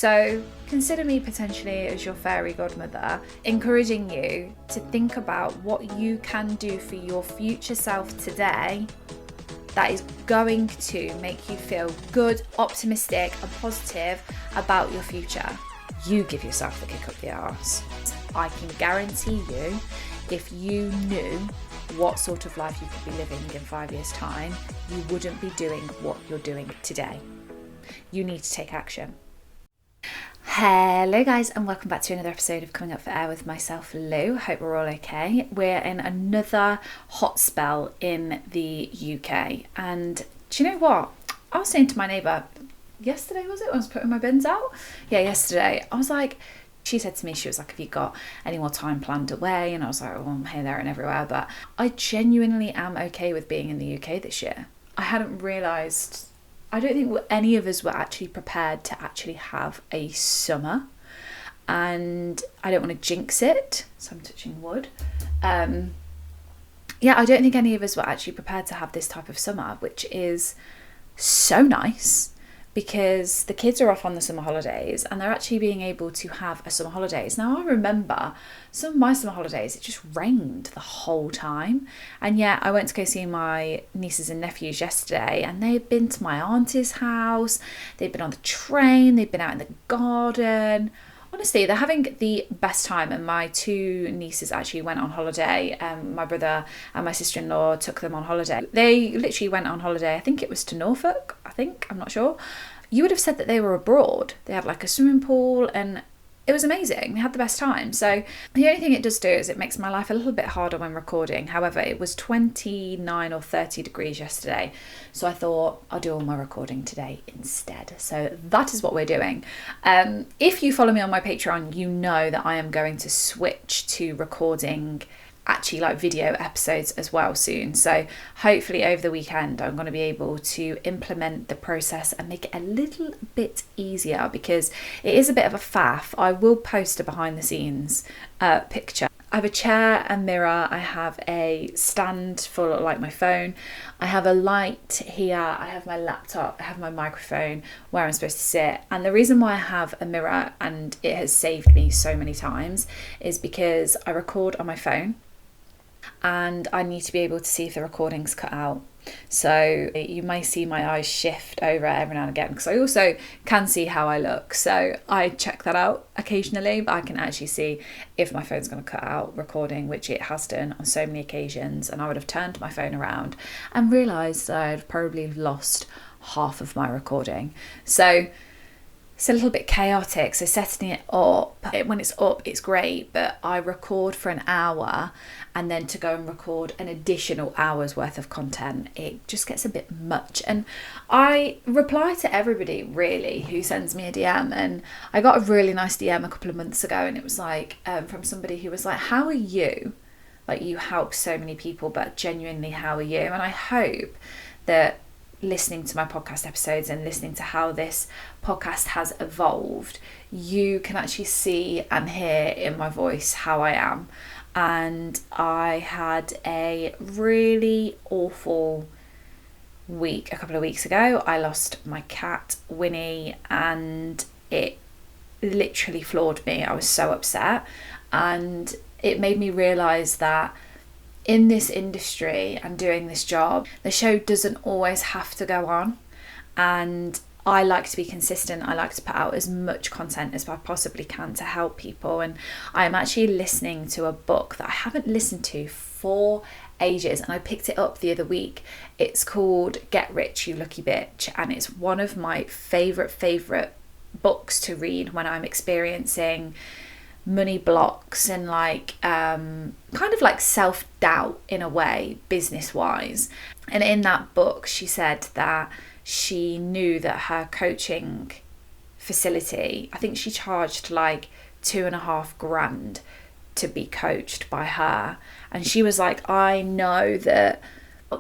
So consider me potentially as your fairy godmother, encouraging you to think about what you can do for your future self today that is going to make you feel good, optimistic and positive about your future. You give yourself the kick up the arse. I can guarantee you, if you knew what sort of life you could be living in 5 years' time, you wouldn't be doing what you're doing today. You need to take action. Hello guys, and welcome back to another episode of Coming Up for Air with myself, Lou. Hope we're all okay. We're in another hot spell in the UK, and do you know what? I was saying to my neighbour yesterday, was it? When I was putting my bins out? Yeah, yesterday. I was like, she said to me, she was like, have you got any more time planned away? And I was like, well, I'm here, there and everywhere. But I genuinely am okay with being in the UK this year. I hadn't realised, I don't think any of us were actually prepared to actually have a summer. And I don't want to jinx it, so I'm touching wood. I don't think any of us were actually prepared to have this type of summer, which is so nice. Because the kids are off on the summer holidays and they're actually being able to have a summer holidays. Now, I remember some of my summer holidays, it just rained the whole time. And yet I went to go see my nieces and nephews yesterday, and they'd been to my auntie's house, they'd been on the train, they'd been out in the garden. Honestly, they're having the best time, and my two nieces actually went on holiday. My brother and my sister-in-law took them on holiday. They literally went on holiday, I think it was to Norfolk, I'm not sure. You would have said that they were abroad. They had like a swimming pool and it was amazing. They had the best time. So the only thing it does do is it makes my life a little bit harder when recording. However, it was 29 or 30 degrees yesterday. So I thought I'll do all my recording today instead. So that is what we're doing. If you follow me on my Patreon, you know that I am going to switch to recording actually like video episodes as well soon. So hopefully over the weekend I'm going to be able to implement the process and make it a little bit easier, because it is a bit of a faff. I will post a behind the scenes picture. I have a chair, a mirror, I have a stand for like my phone, I have a light here, I have my laptop, I have my microphone where I'm supposed to sit. And the reason why I have a mirror, and it has saved me so many times, is because I record on my phone and I need to be able to see if the recording's cut out. So you may see my eyes shift over every now and again, because I also can see how I look. So I check that out occasionally, but I can actually see if my phone's going to cut out recording, which it has done on so many occasions. And I would have turned my phone around and realised that I'd probably lost half of my recording. So it's a little bit chaotic. So setting it up, when it's up, it's great, but I record for an hour and then to go and record an additional hour's worth of content, it just gets a bit much. And I reply to everybody really who sends me a DM, and I got a really nice DM a couple of months ago, and it was like from somebody who was like, how are you? Like, you help so many people, but genuinely, how are you? And I hope that listening to my podcast episodes and listening to how this podcast has evolved, you can actually see and hear in my voice how I am. And I had a really awful week a couple of weeks ago. I lost my cat Winnie, and it literally floored me. I was so upset, and it made me realise that in this industry and doing this job, the show doesn't always have to go on. And I like to be consistent. I like to put out as much content as I possibly can to help people. And I'm actually listening to a book that I haven't listened to for ages, and I picked it up the other week. It's called Get Rich, You Lucky Bitch, and it's one of my favourite books to read when I'm experiencing money blocks and like kind of like self-doubt in a way, business wise. And in that book she said that she knew that her coaching facility, I think she charged like $2,500 to be coached by her, and she was like, I know that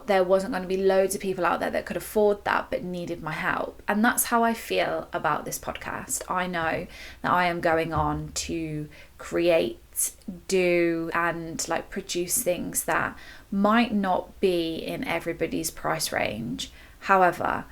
there wasn't going to be loads of people out there that could afford that but needed my help. And that's how I feel about this podcast. I know that I am going on to create, do and like produce things that might not be in everybody's price range. However,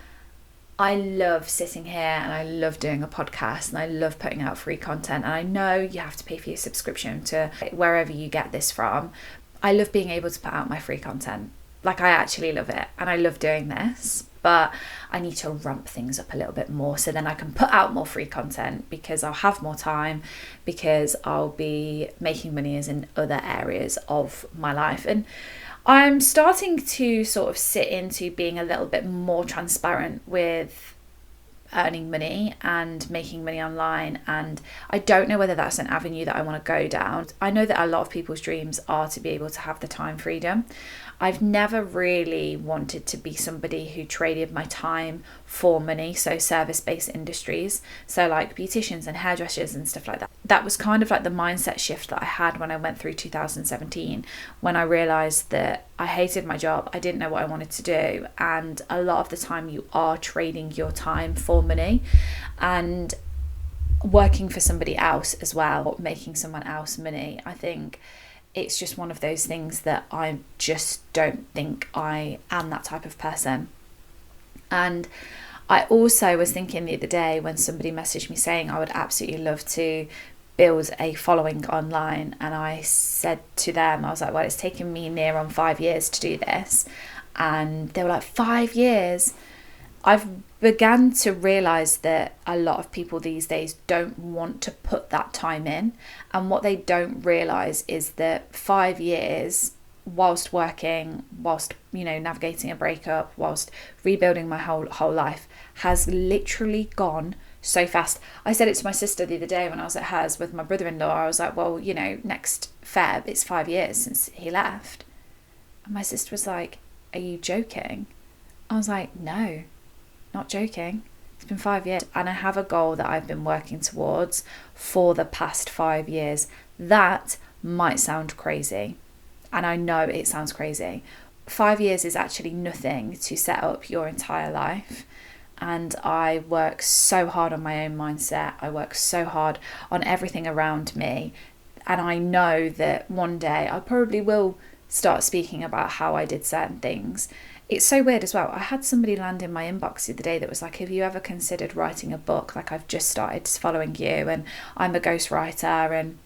I love sitting here and I love doing a podcast and I love putting out free content. And I know you have to pay for your subscription to wherever you get this from. I love being able to put out my free content. Like, I actually love it and I love doing this, but I need to ramp things up a little bit more so then I can put out more free content, because I'll have more time, because I'll be making money as in other areas of my life. And I'm starting to sort of sit into being a little bit more transparent with earning money and making money online, and I don't know whether that's an avenue that I want to go down. I know that a lot of people's dreams are to be able to have the time freedom. I've never really wanted to be somebody who traded my time for money, so service-based industries, so like beauticians and hairdressers and stuff like that. That was kind of like the mindset shift that I had when I went through 2017, when I realised that I hated my job, I didn't know what I wanted to do, and a lot of the time you are trading your time for money and working for somebody else as well, making someone else money. I think it's just one of those things that I just don't think I am that type of person. And I also was thinking the other day when somebody messaged me saying I would absolutely love to build a following online, and I said to them, I was like, well, it's taken me near on 5 years to do this. And they were like, 5 years? I've began to realise that a lot of people these days don't want to put that time in, and what they don't realise is that 5 years whilst working, whilst navigating a breakup, whilst rebuilding my whole life, has literally gone so fast. I said it to my sister the other day when I was at hers with my brother-in-law. I was like, well, next Feb it's 5 years since he left. And my sister was like, are you joking? I was like, no, not joking. It's been 5 years, and I have a goal that I've been working towards for the past 5 years. That might sound crazy, and I know it sounds crazy. 5 years is actually nothing to set up your entire life. And I work so hard on my own mindset. I work so hard on everything around me. And I know that one day I probably will start speaking about how I did certain things. It's so weird as well. I had somebody land in my inbox the other day that was like, have you ever considered writing a book? Like, I've just started following you and I'm a ghostwriter. And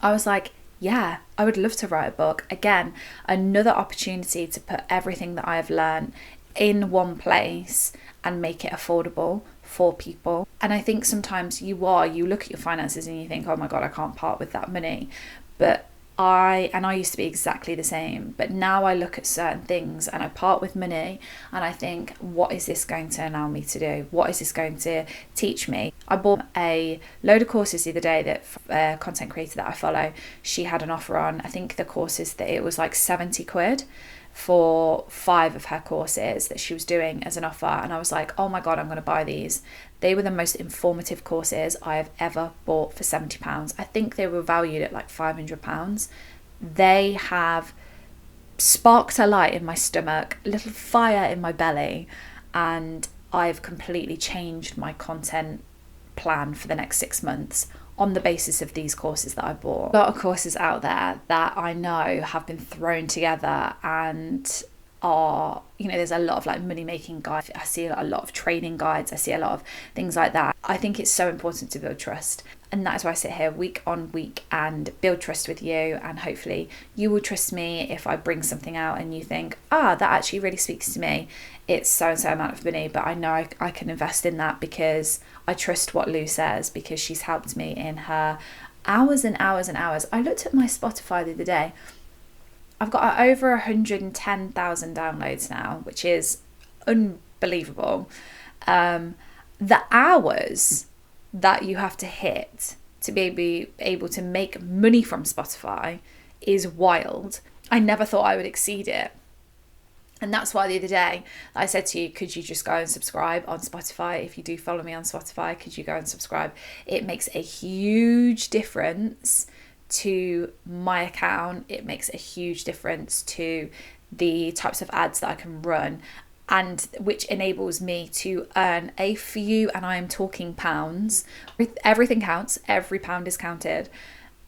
I was like, yeah, I would love to write a book. Again, another opportunity to put everything that I have learned in one place and make it affordable for people. And I think sometimes you look at your finances and you think, oh my God, I can't part with that money. But I used to be exactly the same, but now I look at certain things and I part with money and I think, what is this going to allow me to do? What is this going to teach me? I bought a load of courses the other day that a content creator that I follow, she had an offer on. I think the courses that it was like 70 quid for 5 of her courses that she was doing as an offer, and I was like, oh my God, I'm going to buy these. They were the most informative courses I have ever bought for £70. I think they were valued at like £500. They have sparked a light in my stomach, a little fire in my belly, and I've completely changed my content plan for the next 6 months on the basis of these courses that I bought. A lot of courses out there that I know have been thrown together and are, there's a lot of like money making guides. I see a lot of training guides. I see a lot of things like that. I think it's so important to build trust. And that is why I sit here week on week and build trust with you. And hopefully you will trust me if I bring something out and you think, that actually really speaks to me. It's so-and-so amount of money, but I know I can invest in that because I trust what Lou says, because she's helped me in her hours and hours and hours. I looked at my Spotify the other day. I've got over 110,000 downloads now, which is unbelievable. The hours that you have to hit to be able to make money from Spotify is wild. I never thought I would exceed it. And that's why the other day I said to you, could you just go and subscribe on Spotify? If you do follow me on Spotify, could you go and subscribe? It makes a huge difference to my account. It makes a huge difference to the types of ads that I can run, and which enables me to earn a few, and I am talking pounds. Everything counts. Every pound is counted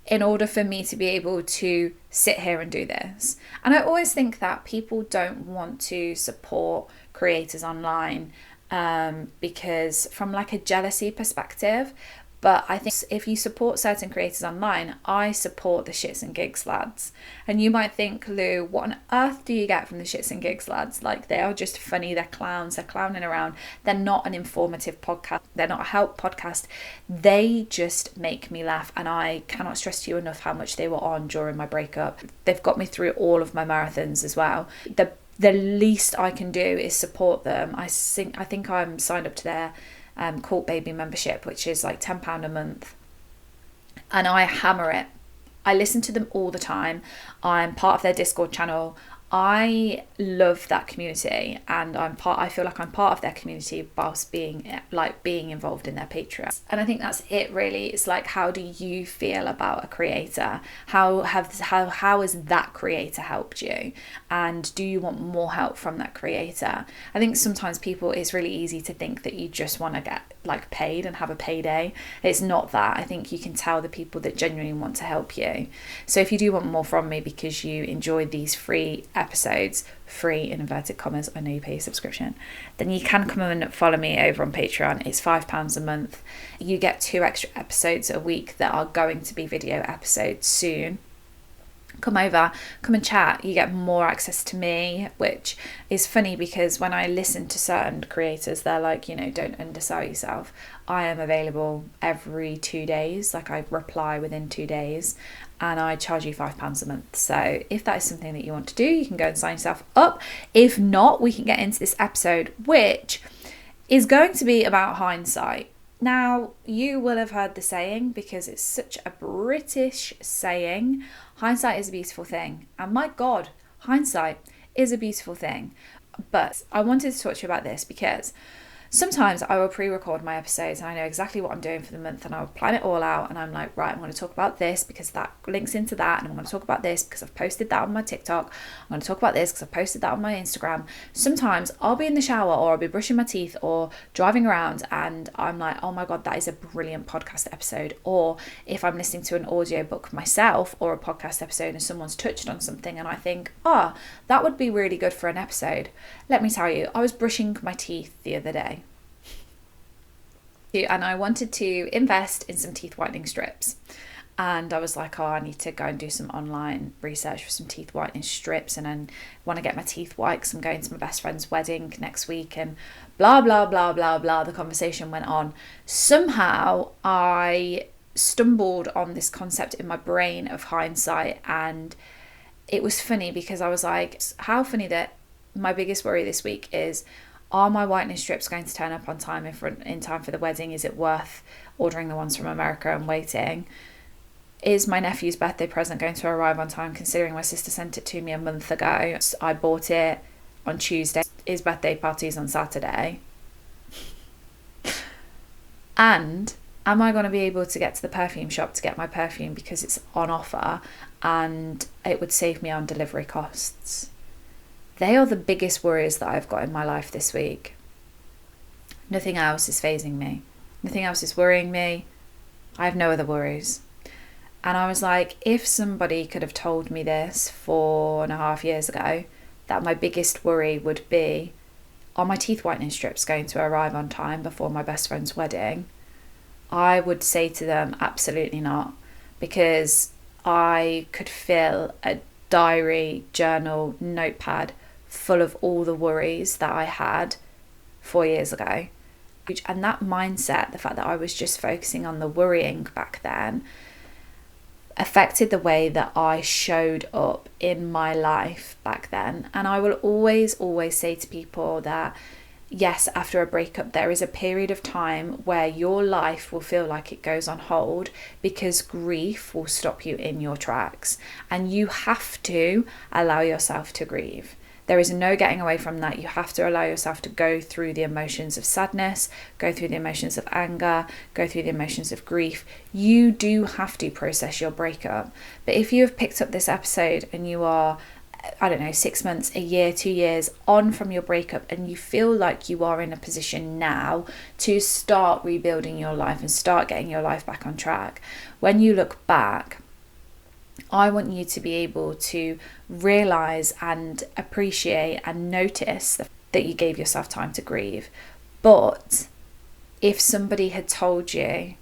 in order for me to be able to sit here and do this. And I always think that people don't want to support creators online because from like a jealousy perspective. But I think if you support certain creators online, I support the shits and gigs lads. And you might think, Lou, what on earth do you get from the shits and gigs lads? Like, they are just funny, they're clowns, they're clowning around. They're not an informative podcast, they're not a help podcast. They just make me laugh. And I cannot stress to you enough how much they were on during my breakup. They've got me through all of my marathons as well. The least I can do is support them. I think I'm signed up to their Cult Baby membership, which is like £10 a month, and I hammer it. I listen to them all the time. I'm part of their Discord channel. I love that community, and I feel like I'm part of their community whilst being involved in their Patreon. And I think that's it really. It's like, how do you feel about a creator? How has that creator helped you? And do you want more help from that creator? I think sometimes it's really easy to think that you just want to get like paid and have a payday. It's not that. I think you can tell the people that genuinely want to help you. So if you do want more from me because you enjoyed these free episodes, free in inverted commas, I know you pay a subscription, then you can come and follow me over on Patreon. It's £5 a month. You get 2 extra episodes a week that are going to be video episodes soon. Come over, come and chat. You get more access to me, which is funny because when I listen to certain creators, they're like, don't undersell yourself. I am available every 2 days. Like, I reply within 2 days, and I charge you £5 a month. So if that is something that you want to do, you can go and sign yourself up. If not, we can get into this episode, which is going to be about hindsight. Now, you will have heard the saying, because it's such a British saying, hindsight is a beautiful thing. And my God, hindsight is a beautiful thing. But I wanted to talk to you about this because sometimes I will pre-record my episodes and I know exactly what I'm doing for the month, and I'll plan it all out, and I'm like, right, I'm going to talk about this because that links into that, and I'm going to talk about this because I've posted that on my TikTok, I'm going to talk about this because I've posted that on my Instagram. Sometimes I'll be in the shower, or I'll be brushing my teeth or driving around, and I'm like, oh my God, that is a brilliant podcast episode. Or if I'm listening to an audiobook myself or a podcast episode and someone's touched on something and I think, that would be really good for an episode. Let me tell you, I was brushing my teeth the other day, and I wanted to invest in some teeth whitening strips, and I was like, I need to go and do some online research for some teeth whitening strips, and then want to get my teeth white because I'm going to my best friend's wedding next week, and blah blah blah blah blah. The conversation went on. Somehow I stumbled on this concept in my brain of hindsight, and it was funny because I was like, how funny that my biggest worry this week is, are my whitening strips going to turn up on time in time for the wedding? Is it worth ordering the ones from America and waiting? Is my nephew's birthday present going to arrive on time, considering my sister sent it to me a month ago? I bought it on Tuesday. His birthday party's on Saturday. And am I going to be able to get to the perfume shop to get my perfume because it's on offer and it would save me on delivery costs? They are the biggest worries that I've got in my life this week. Nothing else is fazing me. Nothing else is worrying me. I have no other worries. And I was like, if somebody could have told me this 4.5 years ago, that my biggest worry would be, are my teeth whitening strips going to arrive on time before my best friend's wedding? I would say to them, absolutely not. Because I could fill a diary, journal, notepad full of all the worries that I had 4 years ago. And that mindset, the fact that I was just focusing on the worrying back then, affected the way that I showed up in my life back then. And I will always say to people that, yes, after a breakup, there is a period of time where your life will feel like it goes on hold because grief will stop you in your tracks. And you have to allow yourself to grieve. There is no getting away from that. You have to allow yourself to go through the emotions of sadness, go through the emotions of anger, go through the emotions of grief. You do have to process your breakup. But if you have picked up this episode and you are, 6 months, a year, 2 years on from your breakup, and you feel like you are in a position now to start rebuilding your life and start getting your life back on track, when you look back, I want you to be able to realise and appreciate and notice that you gave yourself time to grieve. But if somebody had told you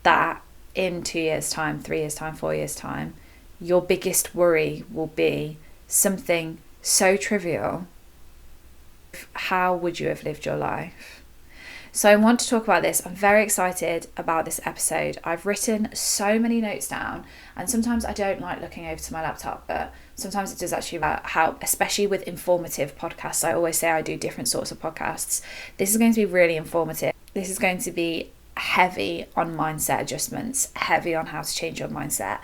that in 2 years' time, 3 years' time, 4 years' time, your biggest worry will be something so trivial, how would you have lived your life? So I want to talk about this. I'm very excited about this episode. I've written so many notes down, and sometimes I don't like looking over to my laptop, but sometimes it does actually help, especially with informative podcasts. I always say I do different sorts of podcasts. This is going to be really informative. This is going to be heavy on mindset adjustments, heavy on how to change your mindset.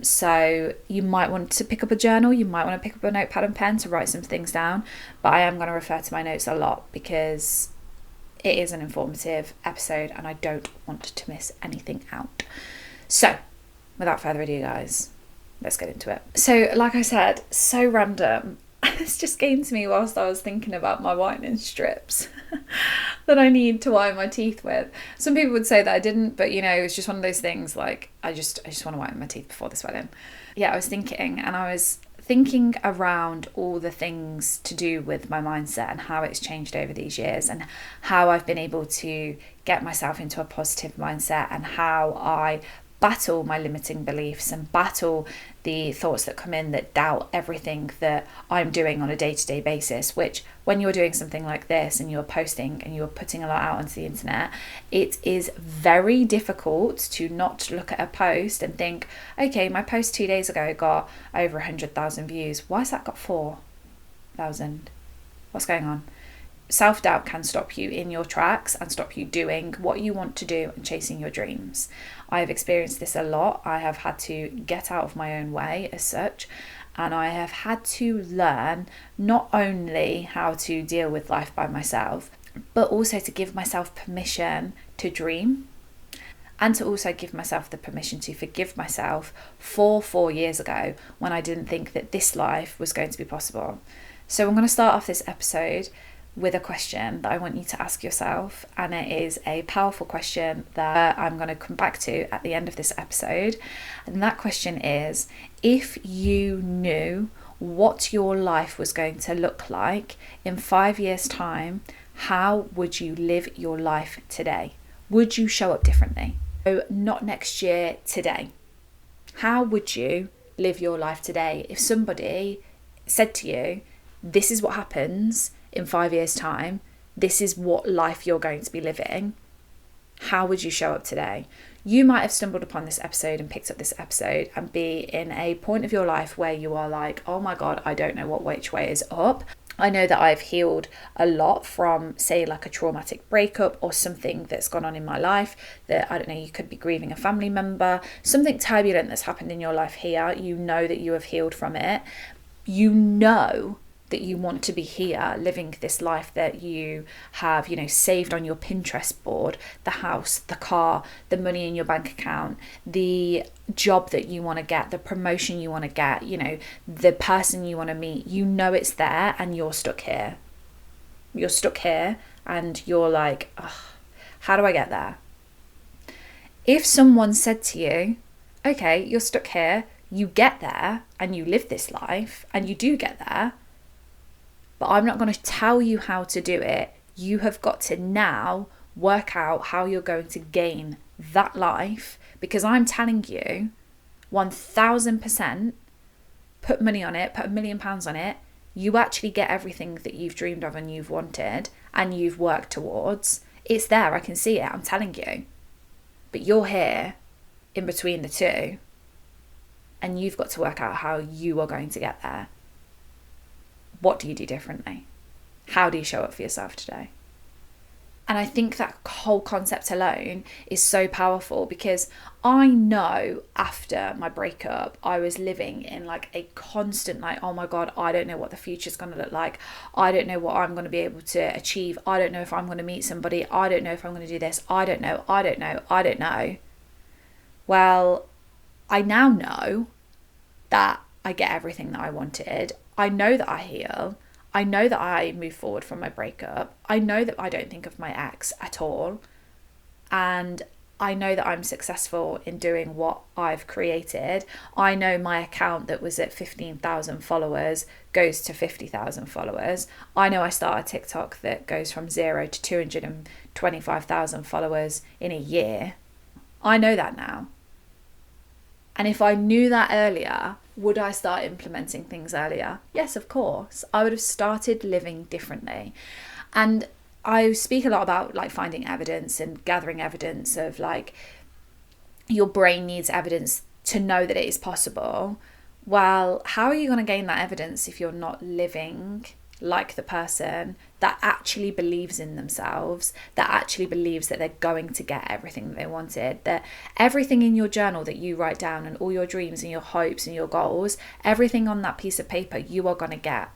So you might want to pick up a journal, you might want to pick up a notepad and pen to write some things down, but I am going to refer to my notes a lot because it is an informative episode and I don't want to miss anything out. So without further ado, guys, let's get into it. So like I said, so random. This just came to me whilst I was thinking about my whitening strips that I need to whiten my teeth with. Some people would say that I didn't, but you know, it was just one of those things like I just want to whiten my teeth before this wedding. Yeah, I was thinking around all the things to do with my mindset and how it's changed over these years and how I've been able to get myself into a positive mindset and how I battle my limiting beliefs and battle the thoughts that come in that doubt everything that I'm doing on a day-to-day basis, which when you're doing something like this and you're posting and you're putting a lot out onto the internet, it is very difficult to not look at a post and think, okay, my post 2 days ago got over 100,000 views. Why has that got 4,000? What's going on? Self-doubt can stop you in your tracks and stop you doing what you want to do and chasing your dreams. I have experienced this a lot. I have had to get out of my own way as such, and I have had to learn not only how to deal with life by myself, but also to give myself permission to dream and to also give myself the permission to forgive myself for 4 years ago when I didn't think that this life was going to be possible. So I'm going to start off this episode with a question that I want you to ask yourself, and it is a powerful question that I'm going to come back to at the end of this episode. And that question is, if you knew what your life was going to look like in 5 years' time, how would you live your life today? Would you show up differently? So not next year, today. How would you live your life today if somebody said to you, this is what happens in 5 years' time, this is what life you're going to be living? How would you show up today? You might have stumbled upon this episode and picked up this episode and be in a point of your life where you are like, oh my God, I don't know which way is up. I know that I've healed a lot from, say, like a traumatic breakup or something that's gone on in my life that, I don't know, you could be grieving a family member, something turbulent that's happened in your life here. You know that you have healed from it. You know that you want to be here living this life that you have, you know, saved on your Pinterest board, the house, the car, the money in your bank account, the job that you want to get, the promotion you want to get, you know, the person you want to meet. You know it's there and you're stuck here. You're stuck here and you're like, how do I get there? If someone said to you, okay, you're stuck here, you get there and you live this life and you do get there, but I'm not going to tell you how to do it. You have got to now work out how you're going to gain that life, because I'm telling you 1000%, put money on it, put £1 million on it, you actually get everything that you've dreamed of and you've wanted and you've worked towards. It's there, I can see it, I'm telling you. But you're here in between the two and you've got to work out how you are going to get there. What do you do differently? How do you show up for yourself today? And I think that whole concept alone is so powerful, because I know after my breakup, I was living in like a constant like, oh my God, I don't know what the future's going to look like. I don't know what I'm going to be able to achieve. I don't know if I'm going to meet somebody. I don't know if I'm going to do this. I don't know. Well, I now know that I get everything that I wanted. I know that I heal. I know that I move forward from my breakup. I know that I don't think of my ex at all. And I know that I'm successful in doing what I've created. I know my account that was at 15,000 followers goes to 50,000 followers. I know I started TikTok that goes from 0 to 225,000 followers in a year. I know that now. And if I knew that earlier, would I start implementing things earlier? Yes, of course. I would have started living differently. And I speak a lot about like finding evidence and gathering evidence of like your brain needs evidence to know that it is possible. Well, how are you going to gain that evidence if you're not living like the person that actually believes in themselves, that actually believes that they're going to get everything that they wanted, that everything in your journal that you write down and all your dreams and your hopes and your goals, everything on that piece of paper you are going to get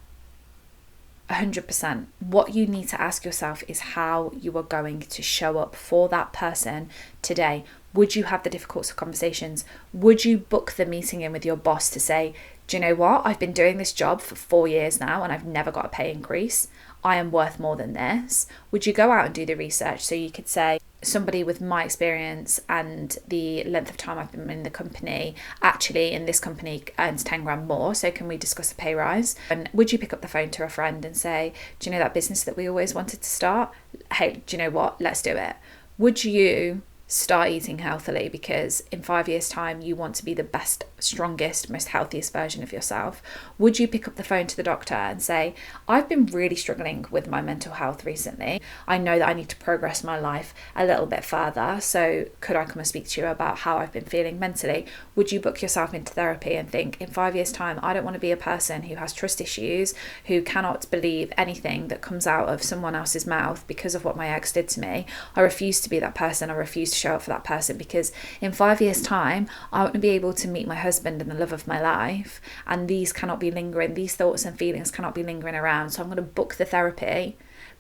100%. What you need to ask yourself is how you are going to show up for that person today. Would you have the difficult conversations? Would you book the meeting in with your boss to say, do you know what? I've been doing this job for 4 years now and I've never got a pay increase. I am worth more than this. Would you go out and do the research so you could say, somebody with my experience and the length of time I've been in the company, actually in this company earns 10 grand more, so can we discuss a pay rise? And would you pick up the phone to a friend and say, do you know that business that we always wanted to start? Hey, do you know what? Let's do it. Would you start eating healthily because in 5 years' time you want to be the best, strongest, most healthiest version of yourself? Would you pick up the phone to the doctor and say, I've been really struggling with my mental health recently. I know that I need to progress my life a little bit further, so could I come and speak to you about how I've been feeling mentally? Would you book yourself into therapy and think, in 5 years' time, I don't want to be a person who has trust issues, who cannot believe anything that comes out of someone else's mouth because of what my ex did to me. I refuse to be that person. I refuse to show up for that person, because in 5 years' time I want to be able to meet my husband and the love of my life, and these cannot be lingering, these thoughts and feelings cannot be lingering around. So I'm going to book the therapy,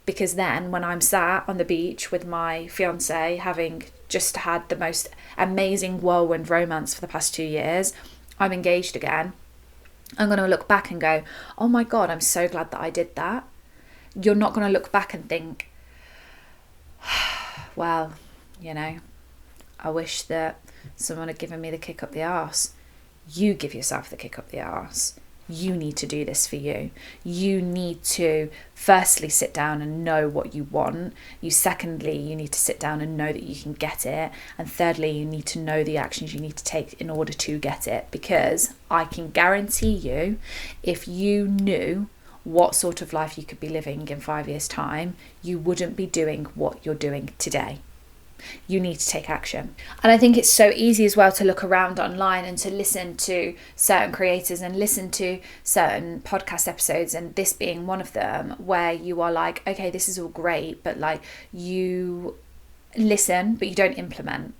because then when I'm sat on the beach with my fiance, having just had the most amazing whirlwind romance for the past 2 years, I'm engaged again, I'm going to look back and go, oh my God, I'm so glad that I did that. You're not going to look back and think, well, you know, I wish that someone had given me the kick up the arse. You give yourself the kick up the arse. You need to do this for you. You need to firstly sit down and know what you want. Secondly, you need to sit down and know that you can get it. And thirdly, you need to know the actions you need to take in order to get it. Because I can guarantee you, if you knew what sort of life you could be living in 5 years' time, you wouldn't be doing what you're doing today. You need to take action. And I think it's so easy as well to look around online and to listen to certain creators and listen to certain podcast episodes, and this being one of them, where you are like, okay, this is all great, but like you listen but you don't implement.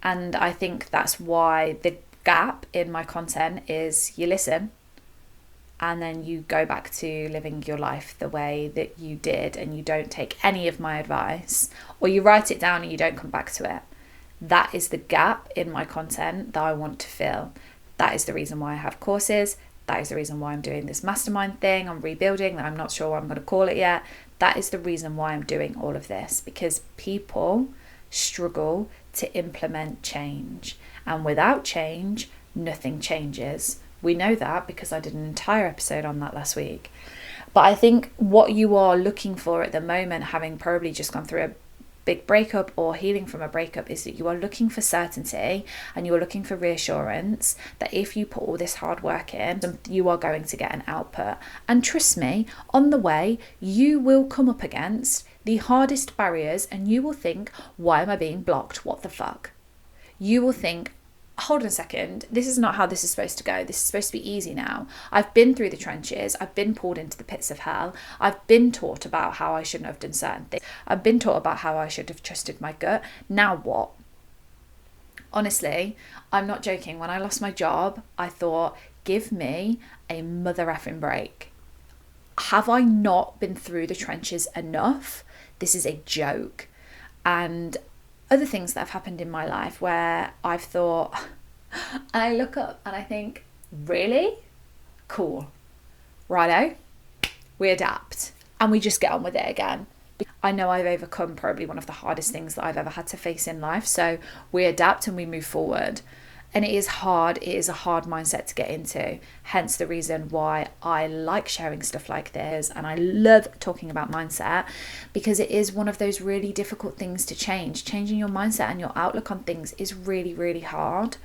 And I think that's why the gap in my content is you listen and then you go back to living your life the way that you did, and you don't take any of my advice, or you write it down and you don't come back to it. That is the gap in my content that I want to fill. That is the reason why I have courses. That is the reason why I'm doing this mastermind thing I'm rebuilding that I'm not sure what I'm going to call it yet. That is the reason why I'm doing all of this, because people struggle to implement change, and without change, nothing changes. We know that because I did an entire episode on that last week. But I think what you are looking for at the moment, having probably just gone through a big breakup or healing from a breakup, is that you are looking for certainty and you are looking for reassurance that if you put all this hard work in, you are going to get an output. And trust me, on the way, you will come up against the hardest barriers and you will think, why am I being blocked? What the fuck? You will think, hold on a second, this is not how this is supposed to go. This is supposed to be easy now. I've been through the trenches. I've been pulled into the pits of hell. I've been taught about how I shouldn't have done certain things. I've been taught about how I should have trusted my gut. Now what? Honestly, I'm not joking. When I lost my job, I thought, give me a mother effing break. Have I not been through the trenches enough? This is a joke. And other things that have happened in my life where I've thought, and I look up and I think, really? Cool. Righto. We adapt and we just get on with it again. I know I've overcome probably one of the hardest things that I've ever had to face in life. So we adapt and we move forward. And it is hard. It is a hard mindset to get into. Hence the reason why I like sharing stuff like this. And I love talking about mindset, because it is one of those really difficult things to change. Changing your mindset and your outlook on things is really, really hard.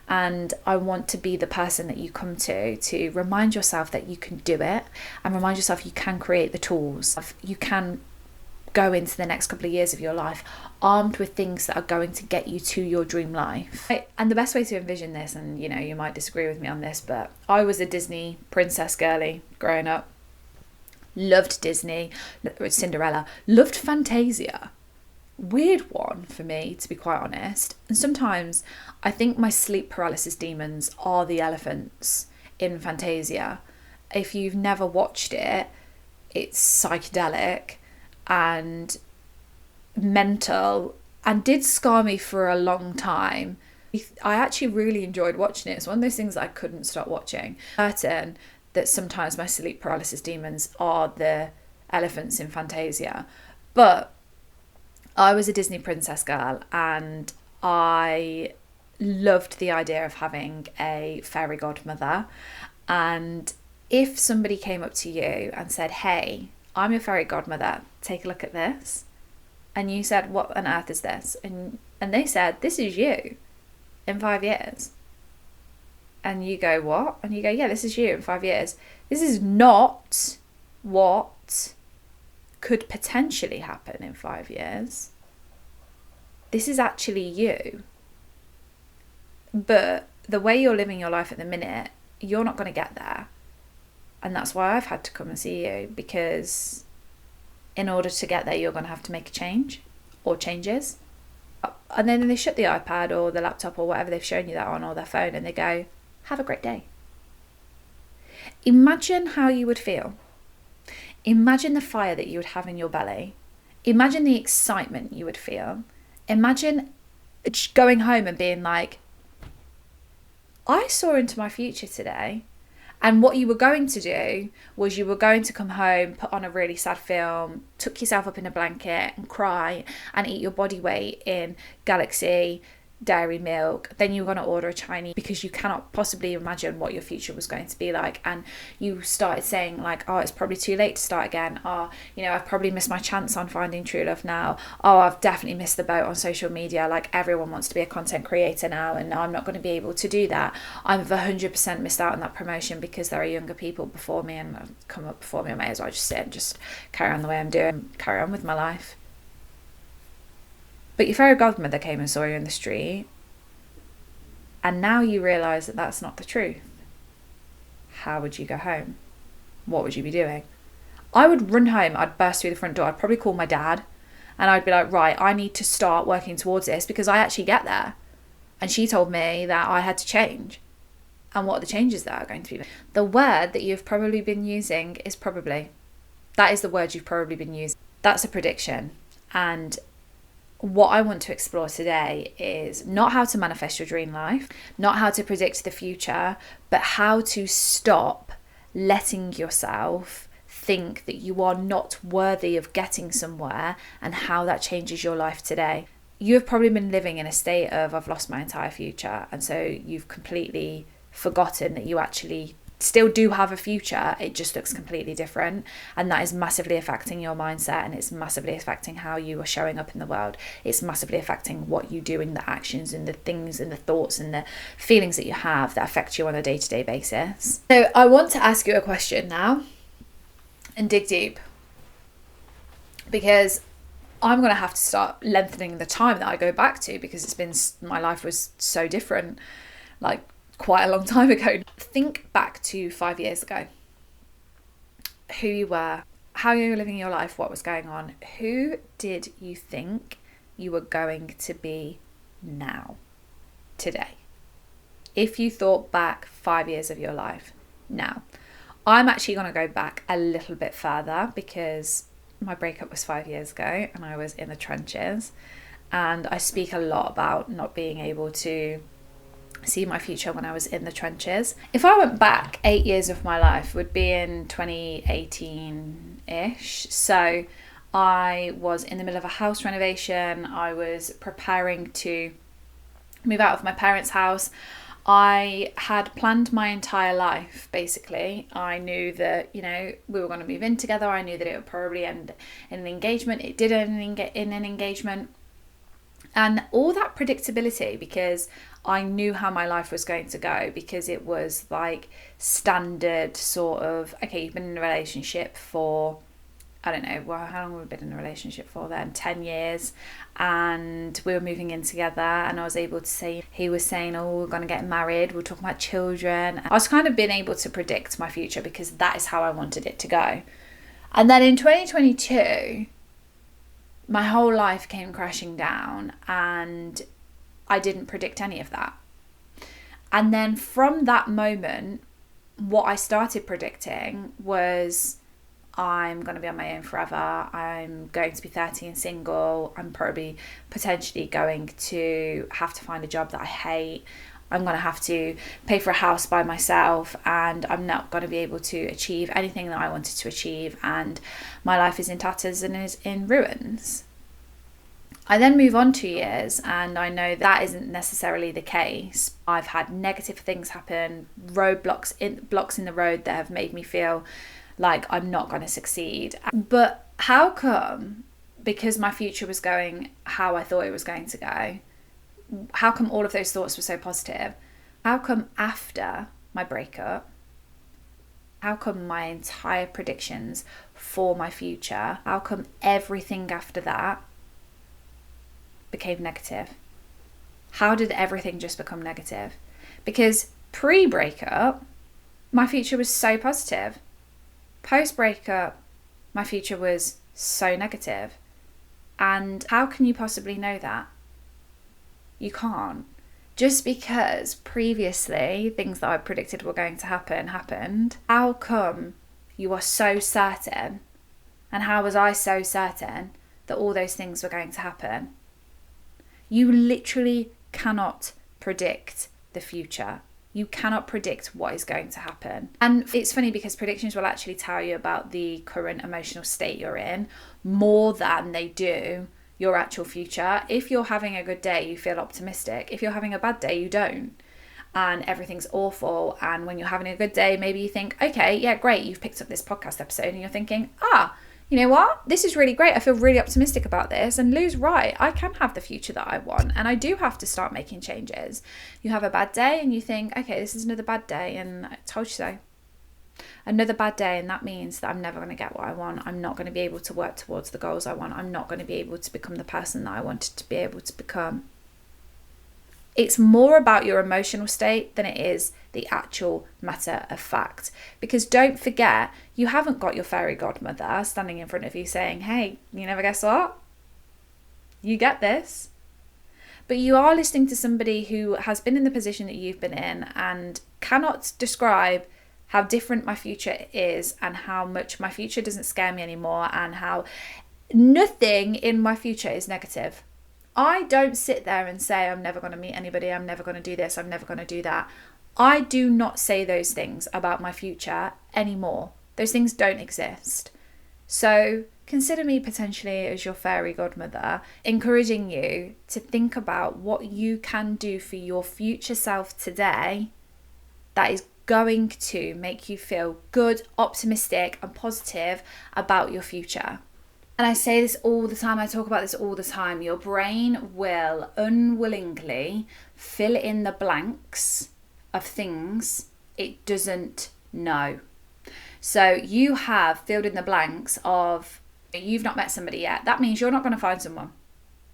And I want to be the person that you come to remind yourself that you can do it, and remind yourself you can create the tools. You can go into the next couple of years of your life armed with things that are going to get you to your dream life. And the best way to envision this, and you know, you might disagree with me on this, but I was a Disney princess girly growing up. Loved Disney, Cinderella, loved Fantasia. Weird one for me, to be quite honest. And sometimes I think my sleep paralysis demons are the elephants in Fantasia. If you've never watched it, it's psychedelic and mental and did scar me for a long time. I actually really enjoyed watching it. It's one of those things that I couldn't stop watching. Certain that sometimes my sleep paralysis demons are the elephants in Fantasia. But I was a Disney princess girl, and I loved the idea of having a fairy godmother. And if somebody came up to you and said, "Hey, I'm your fairy godmother, take a look at this," and you said, "What on earth is this?" And they said, "This is you in 5 years." And you go, "What?" And you go, "Yeah, this is you in 5 years. This is not what could potentially happen in 5 years. This is actually you. But the way you're living your life at the minute, you're not going to get there." And that's why I've had to come and see you, because in order to get there, you're going to have to make a change or changes. And then they shut the iPad or the laptop or whatever they've shown you that on, or their phone, and they go, "Have a great day." Imagine how you would feel. Imagine the fire that you would have in your belly. Imagine the excitement you would feel. Imagine going home and being like, "I saw into my future today." And what you were going to do was you were going to come home, put on a really sad film, tuck yourself up in a blanket and cry and eat your body weight in Galaxy dairy milk. Then you were going to order a Chinese, because you cannot possibly imagine what your future was going to be like. And you started saying like, "Oh, it's probably too late to start again. Oh, you know, I've probably missed my chance on finding true love now. Oh, I've definitely missed the boat on social media. Like, everyone wants to be a content creator now, and I'm not going to be able to do that. I've 100% missed out on that promotion because there are younger people before me and have come up before me. I may as well just sit and just carry on the way I'm doing, carry on with my life." But your fairy godmother came and saw you in the street, and now you realise that that's not the truth. How would you go home? What would you be doing? I would run home. I'd burst through the front door. I'd probably call my dad, and I'd be like, "Right, I need to start working towards this, because I actually get there. And she told me that I had to change. And what are the changes that are going to be?" The word that you've probably been using is probably. That is the word you've probably been using. That's a prediction. And what I want to explore today is not how to manifest your dream life, not how to predict the future, but how to stop letting yourself think that you are not worthy of getting somewhere, and how that changes your life today. You have probably been living in a state of, "I've lost my entire future," and so you've completely forgotten that you actually still do have a future. It just looks completely different, and that is massively affecting your mindset, and it's massively affecting how you are showing up in the world. It's massively affecting what you do, and the actions and the things and the thoughts and the feelings that you have that affect you on a day-to-day basis. So I want to ask you a question now and dig deep, because I'm going to have to start lengthening the time that I go back to, because it's been, my life was so different, like quite a long time ago. Think back to 5 years ago. Who you were, how you were living your life, what was going on. Who did you think you were going to be now, today? If you thought back 5 years of your life now. I'm actually going to go back a little bit further, because my breakup was 5 years ago and I was in the trenches, and I speak a lot about not being able to see my future when I was in the trenches. If I went back 8 years of my life, would be in 2018-ish. So I was in the middle of a house renovation. I was preparing to move out of my parents' house. I had planned my entire life, basically. I knew that, we were going to move in together. I knew that it would probably end in an engagement. It did end in an engagement. And all that predictability, because I knew how my life was going to go, because it was like standard sort of, okay, you've been in a relationship for, I don't know, well, how long have we been in a relationship for then? 10 years. And we were moving in together, and I was able to say, he was saying, oh, we're going to get married. We're talking about children. I was kind of being able to predict my future because that is how I wanted it to go. And then in 2022, my whole life came crashing down, and I didn't predict any of that. And then from that moment, what I started predicting was, I'm going to be on my own forever. I'm going to be 30 and single. I'm probably potentially going to have to find a job that I hate. I'm going to have to pay for a house by myself, and I'm not going to be able to achieve anything that I wanted to achieve, and my life is in tatters and is in ruins. I then move on 2 years, and I know that isn't necessarily the case. I've had negative things happen, blocks in the road that have made me feel like I'm not going to succeed. But how come, because my future was going how I thought it was going to go, how come all of those thoughts were so positive? How come after my breakup, how come my entire predictions for my future, how come everything after that became negative? How did everything just become negative? Because pre-breakup, my future was so positive. Post-breakup, my future was so negative. And how can you possibly know that? You can't. Just because previously things that I predicted were going to happen happened, how come you are so certain, and how was I so certain that all those things were going to happen? You literally cannot predict the future. You cannot predict what is going to happen. And it's funny because predictions will actually tell you about the current emotional state you're in more than they do your actual future. If you're having a good day, you feel optimistic. If you're having a bad day, you don't. And everything's awful. And when you're having a good day, maybe you think, okay, yeah, great. You've picked up this podcast episode and you're thinking, you know what? This is really great. I feel really optimistic about this. And Lou's right. I can have the future that I want. And I do have to start making changes. You have a bad day and you think, okay, this is another bad day. And I told you so. Another bad day. And that means that I'm never going to get what I want. I'm not going to be able to work towards the goals I want. I'm not going to be able to become the person that I wanted to be able to become. It's more about your emotional state than it is the actual matter of fact. Because don't forget, you haven't got your fairy godmother standing in front of you saying, hey, you never guess what? You get this. But you are listening to somebody who has been in the position that you've been in and cannot describe how different my future is and how much my future doesn't scare me anymore and how nothing in my future is negative. I don't sit there and say, I'm never going to meet anybody, I'm never going to do this, I'm never going to do that. I do not say those things about my future anymore. Those things don't exist. So consider me potentially as your fairy godmother, encouraging you to think about what you can do for your future self today that is going to make you feel good, optimistic, and positive about your future. And I say this all the time, I talk about this all the time. Your brain will unwillingly fill in the blanks of things it doesn't know. So you have filled in the blanks of, you've not met somebody yet. That means you're not going to find someone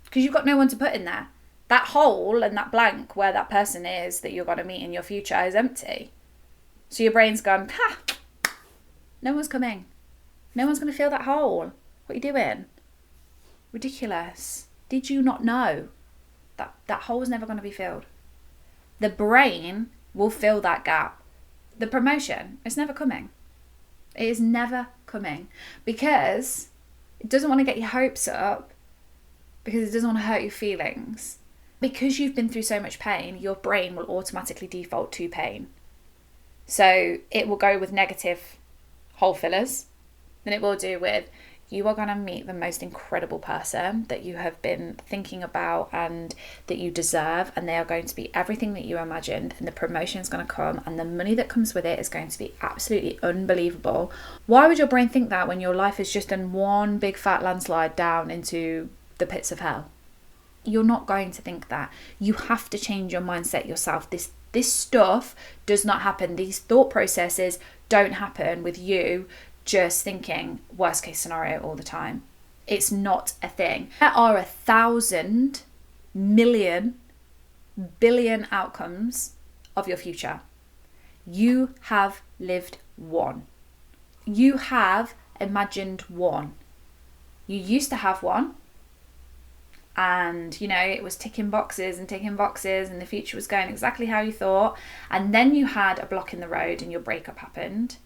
because you've got no one to put in there. That hole and that blank where that person is that you're going to meet in your future is empty. So your brain's gone, no one's coming. No one's going to fill that hole. What are you doing? Ridiculous. Did you not know that hole is never going to be filled? The brain will fill that gap. The promotion is never coming. It is never coming because it doesn't want to get your hopes up, because it doesn't want to hurt your feelings. Because you've been through so much pain, your brain will automatically default to pain. So it will go with negative hole fillers than it will do with, you are going to meet the most incredible person that you have been thinking about and that you deserve, and they are going to be everything that you imagined, and the promotion is going to come and the money that comes with it is going to be absolutely unbelievable. Why would your brain think that when your life is just in one big fat landslide down into the pits of hell? You're not going to think that. You have to change your mindset yourself. This stuff does not happen. These thought processes don't happen with you just thinking worst case scenario all the time. It's not a thing. There are 1,000 million billion outcomes of your future. You have lived one. You have imagined one. You used to have one, and it was ticking boxes and the future was going exactly how you thought, and then you had a block in the road and your breakup happened,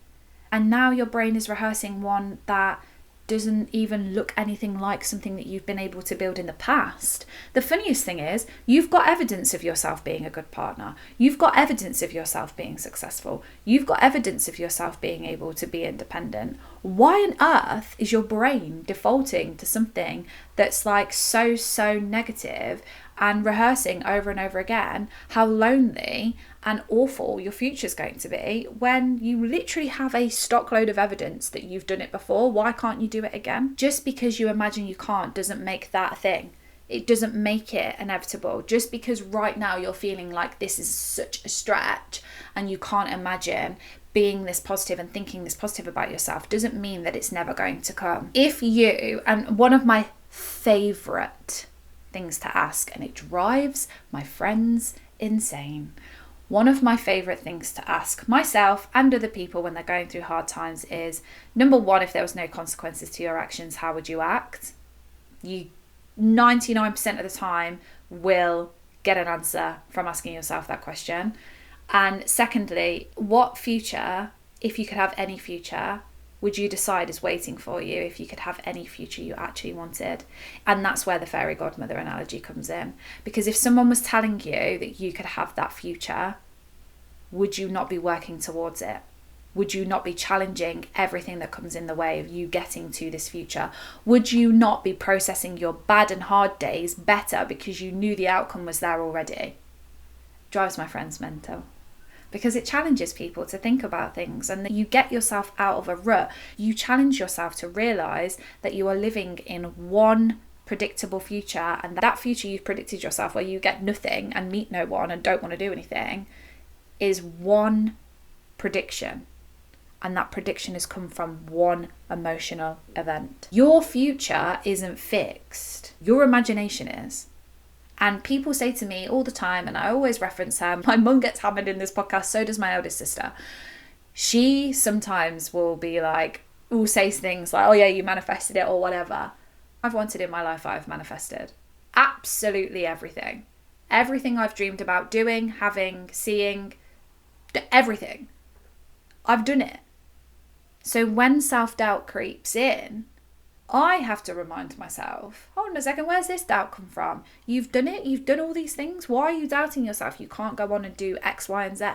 and now your brain is rehearsing one that doesn't even look anything like something that you've been able to build in the past. The funniest thing is, you've got evidence of yourself being a good partner. You've got evidence of yourself being successful. You've got evidence of yourself being able to be independent. Why on earth is your brain defaulting to something that's like so negative and rehearsing over and over again how lonely and awful your future's going to be when you literally have a stockload of evidence that you've done it before? Why can't you do it again? Just because you imagine you can't doesn't make that a thing. It doesn't make it inevitable. Just because right now you're feeling like this is such a stretch and you can't imagine being this positive and thinking this positive about yourself doesn't mean that it's never going to come. If you, and one of my favourite things to ask, and it drives my friends insane, one of my favourite things to ask myself and other people when they're going through hard times is, number one, if there was no consequences to your actions, how would you act? You 99% of the time will get an answer from asking yourself that question. And secondly, what future, if you could have any future, would you decide is waiting for you if you could have any future you actually wanted? And that's where the fairy godmother analogy comes in. Because if someone was telling you that you could have that future, would you not be working towards it? Would you not be challenging everything that comes in the way of you getting to this future? Would you not be processing your bad and hard days better because you knew the outcome was there already? Drives my friends mental. Because it challenges people to think about things, and that you get yourself out of a rut. You challenge yourself to realise that you are living in one predictable future, and that future you've predicted yourself where you get nothing and meet no one and don't want to do anything is one prediction. And that prediction has come from one emotional event. Your future isn't fixed. Your imagination is. And people say to me all the time, and I always reference her, my mum gets hammered in this podcast, so does my eldest sister. She sometimes will be like, will say things like, oh yeah, you manifested it or whatever. I've wanted in my life, I've manifested. Absolutely everything. Everything I've dreamed about doing, having, seeing, everything. I've done it. So when self-doubt creeps in, I have to remind myself, hold on a second, where's this doubt come from? You've done it, you've done all these things. Why are you doubting yourself? You can't go on and do X, Y, and Z.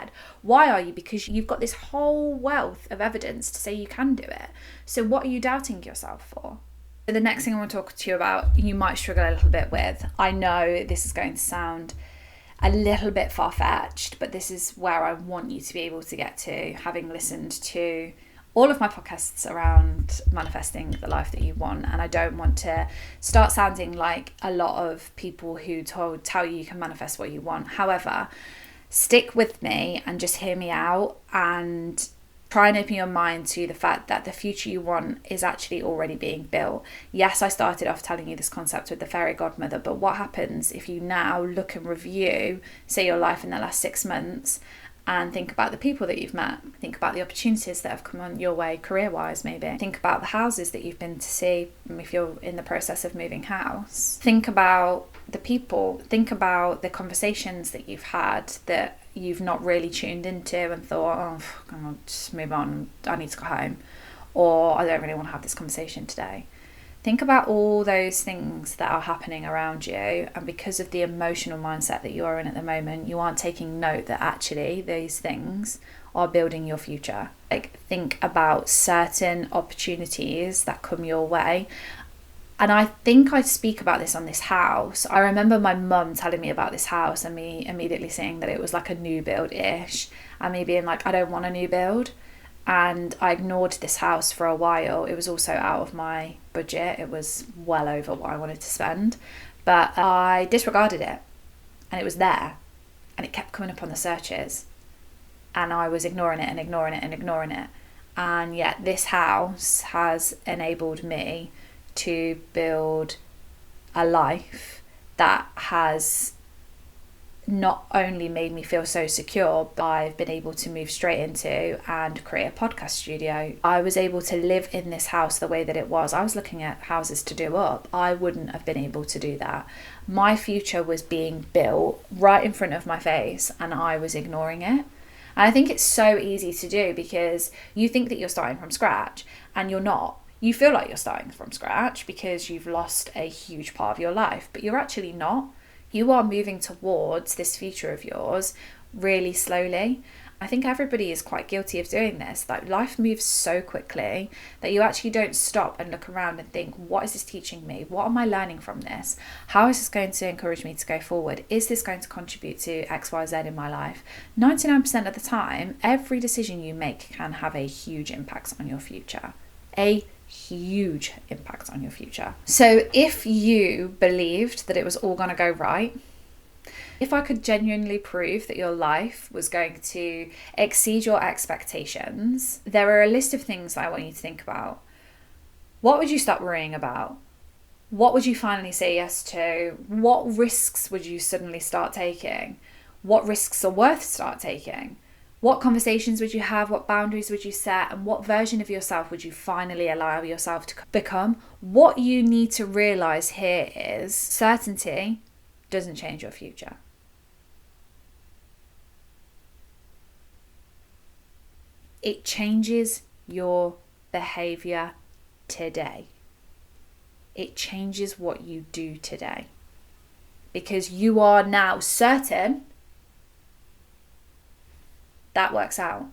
Why are you? Because you've got this whole wealth of evidence to say you can do it. So what are you doubting yourself for? The next thing I want to talk to you about, you might struggle a little bit with. I know this is going to sound a little bit far-fetched, but this is where I want you to be able to get to, having listened to all of my podcasts around manifesting the life that you want. And I don't want to start sounding like a lot of people who tell you you can manifest what you want. However, stick with me and just hear me out and try and open your mind to the fact that the future you want is actually already being built. Yes, I started off telling you this concept with the fairy godmother, but what happens if you now look and review, say, your life in the last 6 months, and think about the people that you've met, think about the opportunities that have come on your way career-wise maybe, think about the houses that you've been to see if you're in the process of moving house, think about the people, think about the conversations that you've had that you've not really tuned into and thought, oh, I'm just move on, I need to go home, or I don't really want to have this conversation today. Think about all those things that are happening around you, and because of the emotional mindset that you're in at the moment, you aren't taking note that actually these things are building your future. Like, think about certain opportunities that come your way. And I think I speak about this on this house. I remember my mum telling me about this house and me immediately saying that it was like a new build-ish, and me being like, I don't want a new build. And I ignored this house for a while. It was also out of my budget. It was well over what I wanted to spend. But I disregarded it, and it was there, and it kept coming up on the searches. And I was ignoring it and ignoring it and ignoring it. And yet this house has enabled me to build a life that has not only made me feel so secure, but I've been able to move straight into and create a podcast studio. I was able to live in this house the way that it was. I was looking at houses to do up. I wouldn't have been able to do that. My future was being built right in front of my face, and I was ignoring it. And I think it's so easy to do because you think that you're starting from scratch, and you're not. You feel like you're starting from scratch because you've lost a huge part of your life, but you're actually not. You are moving towards this future of yours really slowly. I think everybody is quite guilty of doing this. Like, life moves so quickly that you actually don't stop and look around and think, what is this teaching me? What am I learning from this? How is this going to encourage me to go forward? Is this going to contribute to X, Y, Z in my life? 99% of the time, every decision you make can have a huge impact on your future. A huge impact on your future. So if you believed that it was all going to go right, if I could genuinely prove that your life was going to exceed your expectations, there are a list of things that I want you to think about. What would you stop worrying about? What would you finally say yes to? What risks would you suddenly start taking? What risks are worth start taking? What conversations would you have? What boundaries would you set? And what version of yourself would you finally allow yourself to become? What you need to realize here is certainty doesn't change your future. It changes your behavior today. It changes what you do today. Because you are now certain that works out.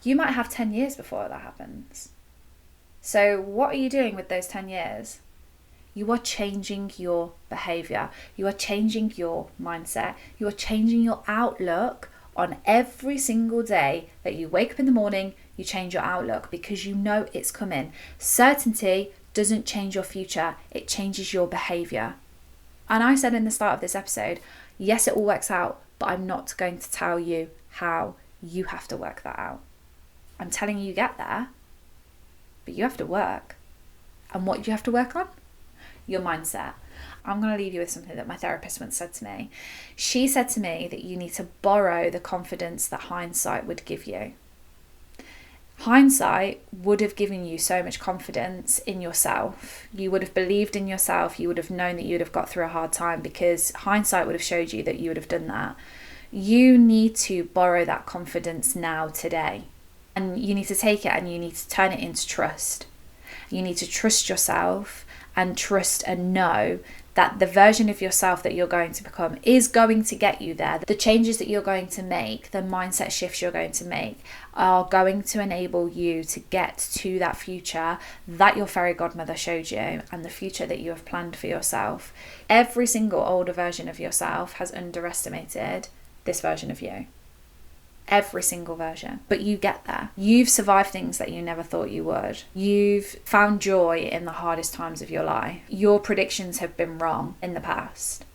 You might have 10 years before that happens. So what are you doing with those 10 years? You are changing your behavior. You are changing your mindset. You are changing your outlook on every single day that you wake up in the morning. You change your outlook because you know it's coming. Certainty doesn't change your future. It changes your behavior. And I said in the start of this episode, yes, it all works out, but I'm not going to tell you how. You have to work that out. I'm telling you get there, but you have to work. And what do you have to work on? Your mindset. I'm going to leave you with something that my therapist once said to me. She said to me that you need to borrow the confidence that hindsight would give you. Hindsight would have given you so much confidence in yourself. You would have believed in yourself. You would have known that you would have got through a hard time because hindsight would have showed you that you would have done that. You need to borrow that confidence now, today. And you need to take it and you need to turn it into trust. You need to trust yourself and trust and know that the version of yourself that you're going to become is going to get you there. The changes that you're going to make, the mindset shifts you're going to make are going to enable you to get to that future that your fairy godmother showed you and the future that you have planned for yourself. Every single older version of yourself has underestimated this version of you. Every single version. But you get there. You've survived things that you never thought you would. You've found joy in the hardest times of your life. Your predictions have been wrong in the past.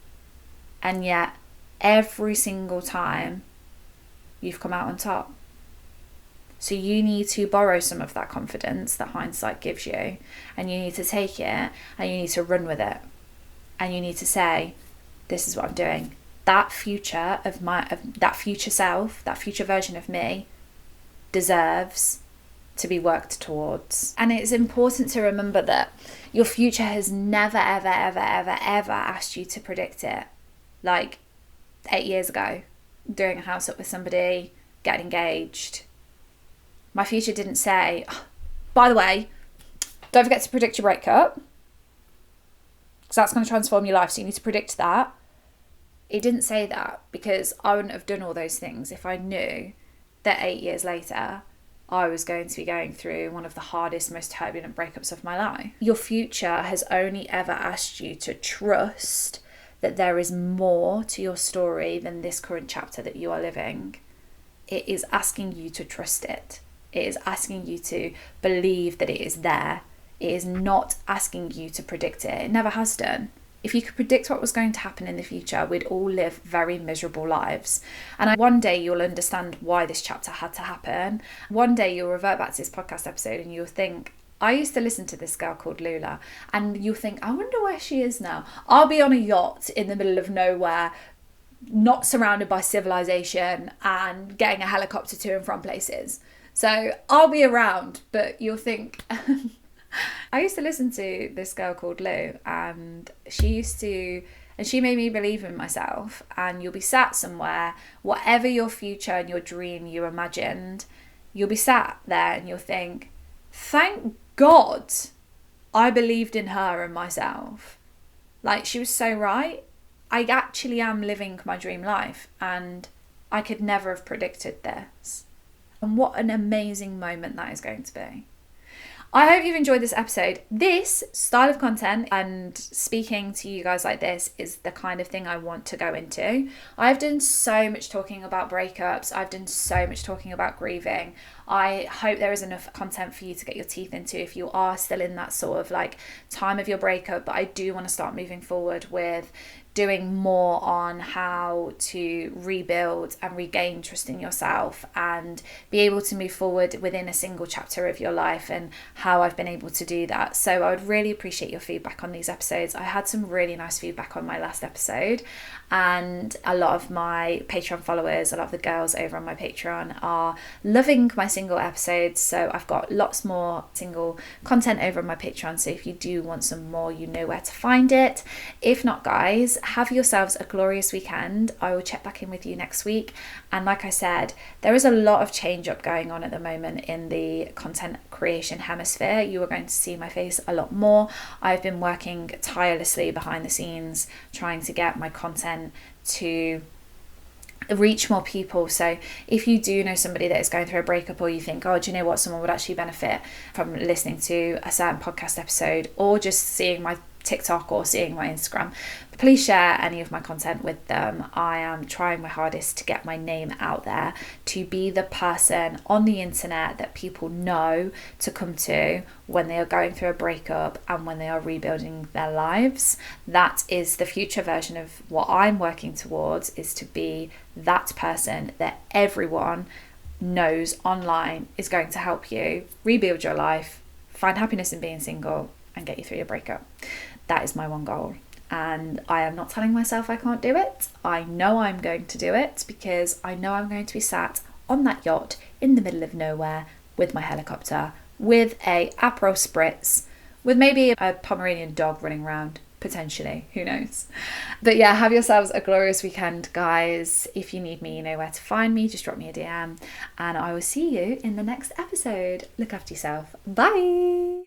And yet, every single time, you've come out on top. So you need to borrow some of that confidence that hindsight gives you. And you need to take it and you need to run with it. And you need to say, this is what I'm doing. That future that future self, that future version of me deserves to be worked towards. And it's important to remember that your future has never, ever, ever, ever, ever asked you to predict it. Like 8 years ago, doing a house up with somebody, getting engaged. My future didn't say, oh, by the way, don't forget to predict your breakup. because that's going to transform your life. So you need to predict that. It didn't say that, because I wouldn't have done all those things if I knew that 8 years later I was going to be going through one of the hardest, most turbulent breakups of my life. Your future has only ever asked you to trust that there is more to your story than this current chapter that you are living. It is asking you to trust it. It is asking you to believe that it is there. It is not asking you to predict it. It never has done. If you could predict what was going to happen in the future, we'd all live very miserable lives. And one day you'll understand why this chapter had to happen. One day you'll revert back to this podcast episode and you'll think, I used to listen to this girl called Lula, and you'll think, I wonder where she is now. I'll be on a yacht in the middle of nowhere, not surrounded by civilization, and getting a helicopter to and from places. So I'll be around, but you'll think... I used to listen to this girl called Lou, and she made me believe in myself. And you'll be sat somewhere, whatever your future and your dream you imagined, you'll be sat there and you'll think, thank God I believed in her and myself. Like, she was so right. I actually am living my dream life, and I could never have predicted this. And what an amazing moment that is going to be. I hope you've enjoyed this episode. This style of content and speaking to you guys like this is the kind of thing I want to go into. I've done so much talking about breakups. I've done so much talking about grieving. I hope there is enough content for you to get your teeth into if you are still in that sort of like time of your breakup. But I do want to start moving forward with doing more on how to rebuild and regain trust in yourself and be able to move forward within a single chapter of your life, and how I've been able to do that. So I would really appreciate your feedback on these episodes. I had some really nice feedback on my last episode, and a lot of my Patreon followers, a lot of the girls over on my Patreon are loving my single episodes. So I've got lots more single content over on my Patreon. So if you do want some more, you know where to find it. If not, guys, have yourselves a glorious weekend. I will check back in with you next week. And like I said, there is a lot of change up going on at the moment in the content creation hemisphere. You are going to see my face a lot more. I've been working tirelessly behind the scenes trying to get my content to reach more people. So if you do know somebody that is going through a breakup, or you think, oh, do you know what, someone would actually benefit from listening to a certain podcast episode, or just seeing my TikTok or seeing my Instagram, please share any of my content with them. I am trying my hardest to get my name out there, to be the person on the internet that people know to come to when they are going through a breakup and when they are rebuilding their lives. That is the future version of what I'm working towards, is to be that person that everyone knows online is going to help you rebuild your life, find happiness in being single, and get you through your breakup. That is my one goal. And I am not telling myself I can't do it. I know I'm going to do it, because I know I'm going to be sat on that yacht in the middle of nowhere with my helicopter, with a Aperol Spritz, with maybe a Pomeranian dog running around, potentially, who knows. But yeah, have yourselves a glorious weekend, guys. If you need me, you know where to find me. Just drop me a DM, and I will see you in the next episode. Look after yourself. Bye.